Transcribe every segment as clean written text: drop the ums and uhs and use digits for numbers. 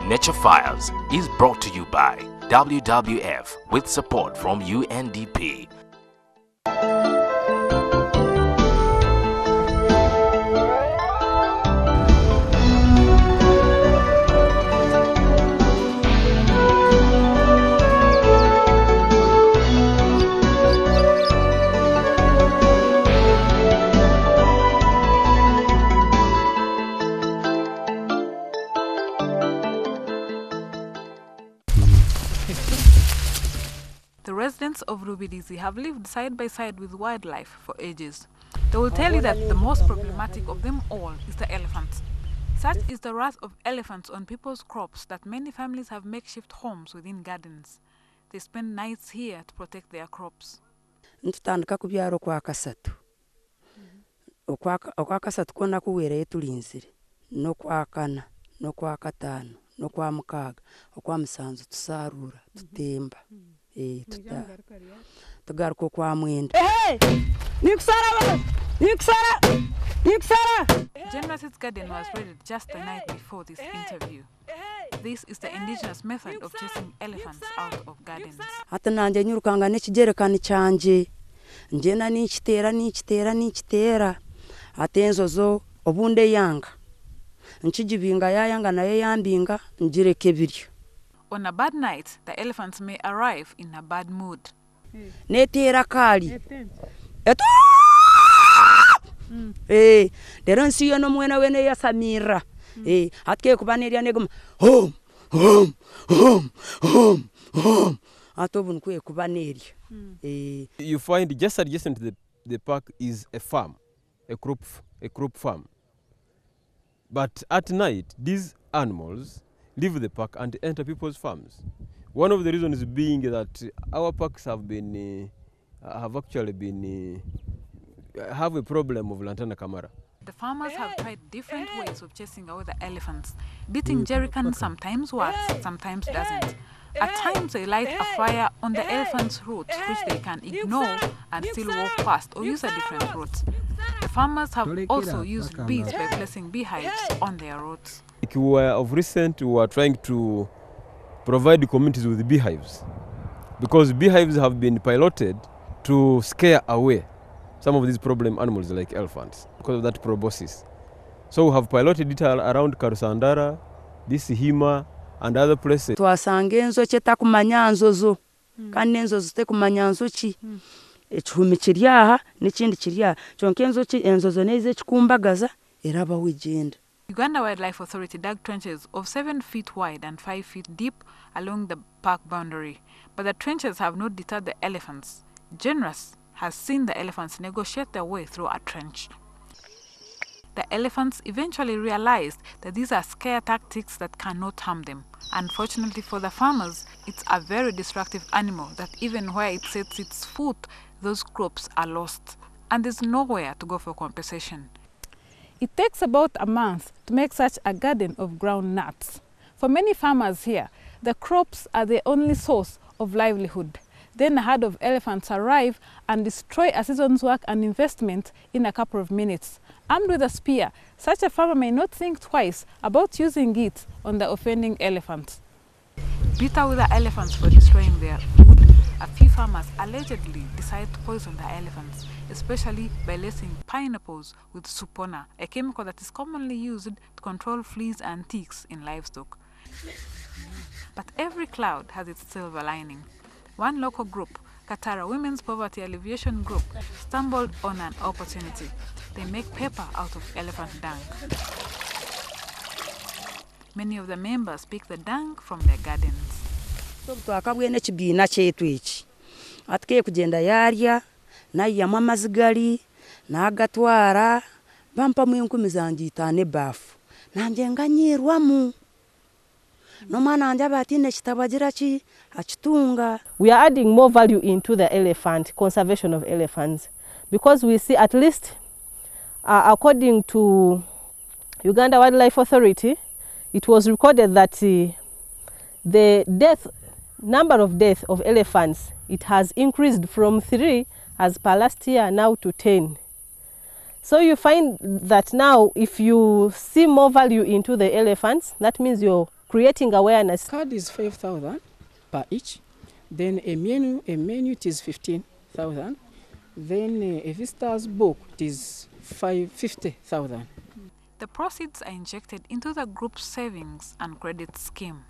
Nature Files is brought to you by WWF with support from UNDP. The residents of Rubirizi have lived side by side with wildlife for ages. They will tell you that the most problematic of them all is the elephants. Such is the wrath of elephants on people's crops that many families have makeshift homes within gardens. They spend nights here to protect their crops. Ntutandika kubyara okwa kasatu. Okwa kasatu kona kuwere etulinzire. Nokwa kana, nokwa katano, nokwa mukaga, okwa musanzu tusarura, tutemba. Tugaruka kwa mwenda. Generous garden was raided just the night before this interview. This is the indigenous method of chasing elephants out of gardens. Hata nanje nyurukanga nekijerekani cyanje. Njena nichitera. Atenzo zo obunde yanga. Nchijibinga yanga naye yambinga njireke biryo. On a bad night, the elephants may arrive in a bad mood. Netera kali. Deron siyo no mwena wene ya Samira. Hatke kubaneria negum. Home. Atobun kwe kubaneria. You find just adjacent to the park is a farm, a crop farm. But at night, these animals leave the park and enter people's farms. One of the reasons being that our parks have a problem of lantana camara. The farmers have tried different ways of chasing away the elephants. Beating jerrycans sometimes works, sometimes doesn't. At times they light a fire on the elephants' routes, which they can ignore and still walk past or use a different route. The farmers have also used bees by placing beehives on their roads. Of recent, we are trying to provide the communities with beehives, because beehives have been piloted to scare away some of these problem animals like elephants because of that proboscis. So we have piloted it around Karusandara, this Hima, and other places. Twasangenzo cheta kumanyanzo kanenzo zite kumanyanzo chi echumi chiriaha n'ikindi chiriaha chonkenzo chi enzozo neze chikumbagaza eraba wigenda. Uganda Wildlife Authority dug trenches of 7 feet wide and 5 feet deep along the park boundary, but the trenches have not deterred the elephants. Generous has seen the elephants negotiate their way through a trench. The elephants eventually realized that these are scare tactics that cannot harm them. Unfortunately for the farmers, it's a very destructive animal that even where it sets its foot, those crops are lost, and there's nowhere to go for compensation. It takes about a month to make such a garden of ground nuts. For many farmers here, the crops are the only source of livelihood. Then a herd of elephants arrive and destroy a season's work and investment in a couple of minutes. Armed with a spear, such a farmer may not think twice about using it on the offending elephants. Bitter with the elephants for destroying their food, a few farmers allegedly decide to poison the elephants, especially by lacing pineapples with supona, a chemical that is commonly used to control fleas and ticks in livestock. But every cloud has its silver lining. One local group, Katara Women's Poverty Alleviation Group, stumbled on an opportunity. They make paper out of elephant dung. Many of the members pick the dung from their gardens. Twakabwene kibina chetu echi. Atke kugenda yarya na yamama zigali na agatwara bampa mu 15 bafu. Nanje nganyirwamu. No mana anja batine kitabagira ki achitunga. We are adding more value into the elephant, conservation of elephants, because we see, at least according to Uganda Wildlife Authority, it was recorded that the number of deaths of elephants, it has increased from 3 as per last year now to 10. So you find that now if you see more value into the elephants, that means you're creating awareness. Card is 5,000 per each. Then a menu it is 15,000. Then a visitor's book it is 50,000. The proceeds are injected into the group's savings and credit scheme.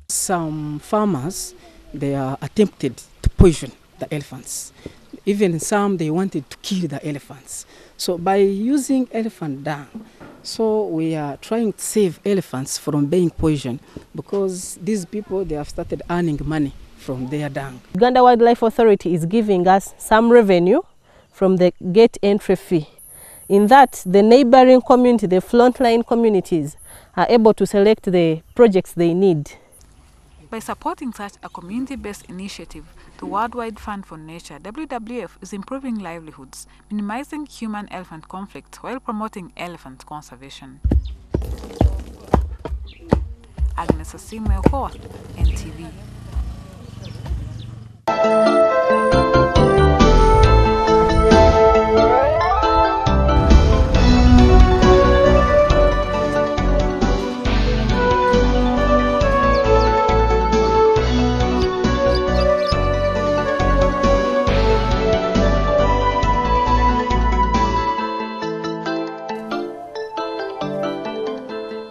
Some farmers, they are attempted to poison the elephants. Even some, they wanted to kill the elephants. So by using elephant dung, so we are trying to save elephants from being poisoned, because these people, they have started earning money from their dung. Uganda Wildlife Authority is giving us some revenue from the gate entry fee. In that, the neighboring community, the frontline communities, are able to select the projects they need. By supporting such a community-based initiative, the Worldwide Fund for Nature, WWF is improving livelihoods, minimizing human-elephant conflicts while promoting elephant conservation. Agnes Asiimwe Okoth, NTV.